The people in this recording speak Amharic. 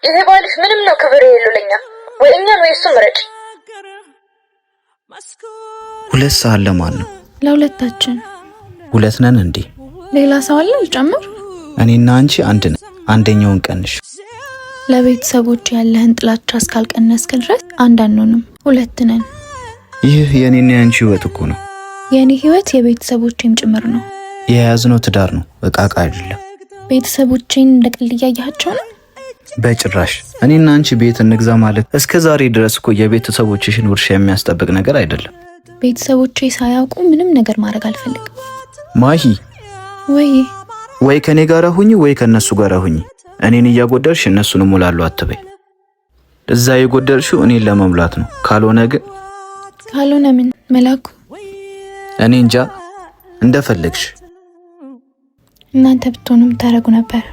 ይሄ ባልሽ ምንም ነው ክብር የለውለኛ ወይ እኛን ወይ እሱ ምረጭ። ሁለት ሰዓት ለማን ነው? ለሁለታችን። ሁለት ነን እንዴ? ሌላ ሰው አለ ልጨምር? እኔና አንቺ አንድ ነን። አንደኛውን ቀንሽ። ለቤተሰቦች ያለህን ጥላቻ እስካልቀነስክ ድረስ አንድ አንሆንም፣ ሁለት ነን። ይህ የኔና ያንቺ ህይወት እኮ ነው። የኔ ህይወት የቤተሰቦቼም ጭምር ነው። የያዝነው ትዳር ነው፣ እቃቃ አይደለም። ቤተሰቦቼን እንደቀልድ እያያቸው ነው? በጭራሽ። እኔና አንቺ ቤት እንግዛ ማለት እስከ ዛሬ ድረስ እኮ የቤተሰቦችሽን ውርሻ የሚያስጠብቅ ነገር አይደለም። ቤተሰቦቼ ሳያውቁ ምንም ነገር ማድረግ አልፈልግም። ማሂ፣ ወይ ከኔ ጋር ሁኚ ወይ ከነሱ ጋር ሁኚ። እኔን እያጎደልሽ እነሱን ሙላሉ አትበይ። እዛ የጎደልሽው እኔን ለመሙላት ነው። ካልሆነ ምን መላኩ? እኔ እንጃ፣ እንደፈለግሽ። እናንተ ብትሆኑ ታረጉ ነበር።